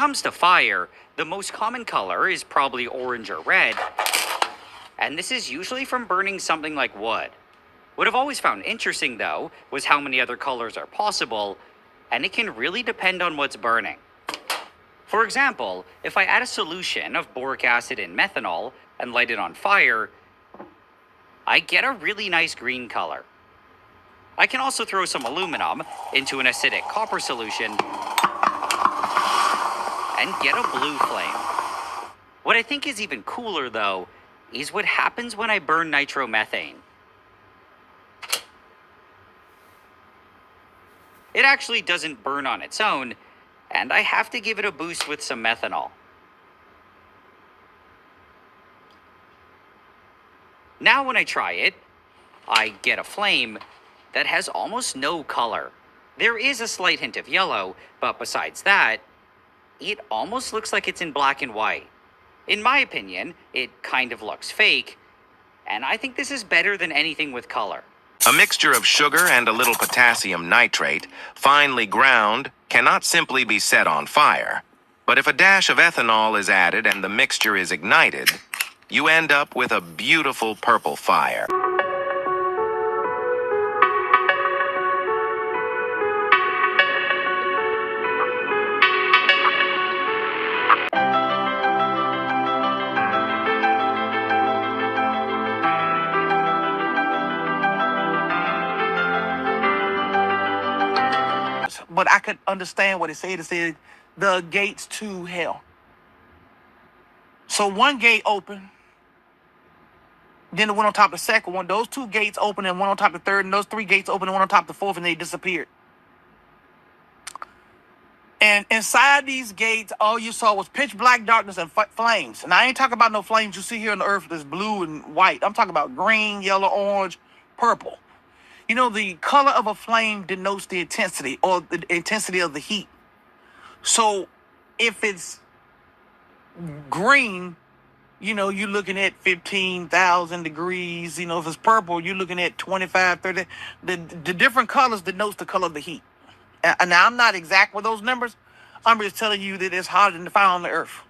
comes to fire, the most common color is probably orange or red, and this is usually from burning something like wood. What I've always found interesting, though, was how many other colors are possible, and it can really depend on what's burning. For example, if I add a solution of boric acid and methanol and light it on fire, I get a really nice green color. I can also throw some aluminum into an acidic copper solution and get a blue flame. What I think is even cooler, though, is what happens when I burn nitromethane. It actually doesn't burn on its own, and I have to give it a boost with some methanol. Now when I try it, I get a flame that has almost no color. There is a slight hint of yellow, but besides that, it almost looks like it's in black and white. In my opinion, it kind of looks fake, and I think this is better than anything with color. A mixture of sugar and a little potassium nitrate, finely ground, cannot simply be set on fire. But if a dash of ethanol is added and the mixture is ignited, you end up with a beautiful purple fire. But I could understand what it said. It said the gates to hell. So one gate opened, then it went on top of the second one. Those two gates opened and one on top of the third, and those three gates opened and one on top of the fourth, and they disappeared. And inside these gates, all you saw was pitch black darkness and flames. And I ain't talking about no flames you see here on the earth that's blue and white. I'm talking about green, yellow, orange, purple. You know, the color of a flame denotes the intensity or the intensity of the heat. So if it's green, you know, you're looking at 15,000 degrees. You know, if it's purple, you're looking at 25, 30. The different colors denotes the color of the heat. And now, I'm not exact with those numbers. I'm just telling you that it's harder than the fire on the earth.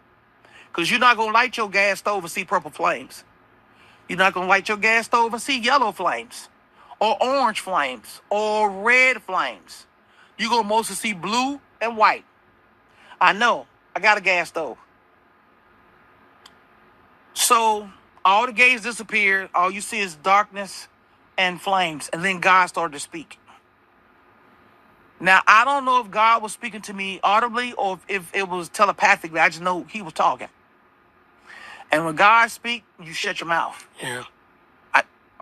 Because you're not going to light your gas stove and see purple flames. You're not going to light your gas stove and see yellow flames. Or orange flames. Or red flames. You're going to mostly see blue and white. I know. I got a gas stove. So all the gates disappeared. All you see is darkness and flames. And then God started to speak. Now, I don't know if God was speaking to me audibly or if it was telepathically. I just know he was talking. And when God speaks, you shut your mouth. Yeah.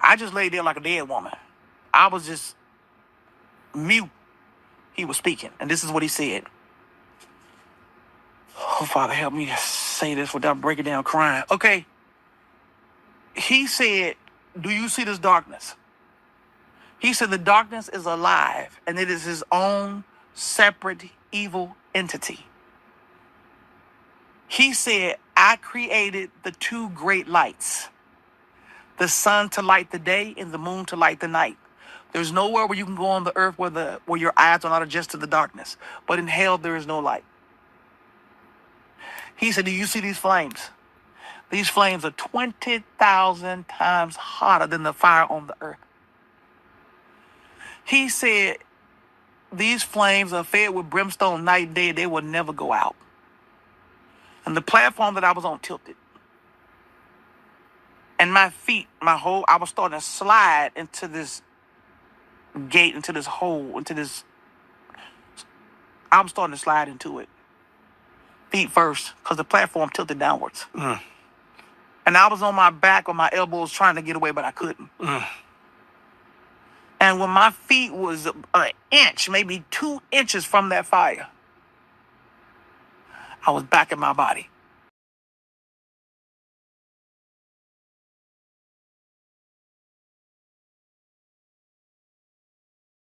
I just laid there like a dead woman. I was just mute. He was speaking. And this is what he said. Oh, Father, help me to say this without breaking down crying. Okay. He said, do you see this darkness? He said the darkness is alive and it is his own separate evil entity. He said, I created the two great lights, the sun to light the day and the moon to light the night. There's nowhere where you can go on the earth where your eyes are not adjusted to the darkness. But in hell, there is no light. He said, do you see these flames? These flames are 20,000 times hotter than the fire on the earth. He said, these flames are fed with brimstone night and day. They will never go out. And the platform that I was on tilted. And my feet, I was starting to slide into this gate, into this hole, I'm starting to slide into it. Feet first, because the platform tilted downwards. And I was on my back on my elbows trying to get away, but I couldn't. And when my feet was an inch, maybe 2 inches from that fire, I was back in my body.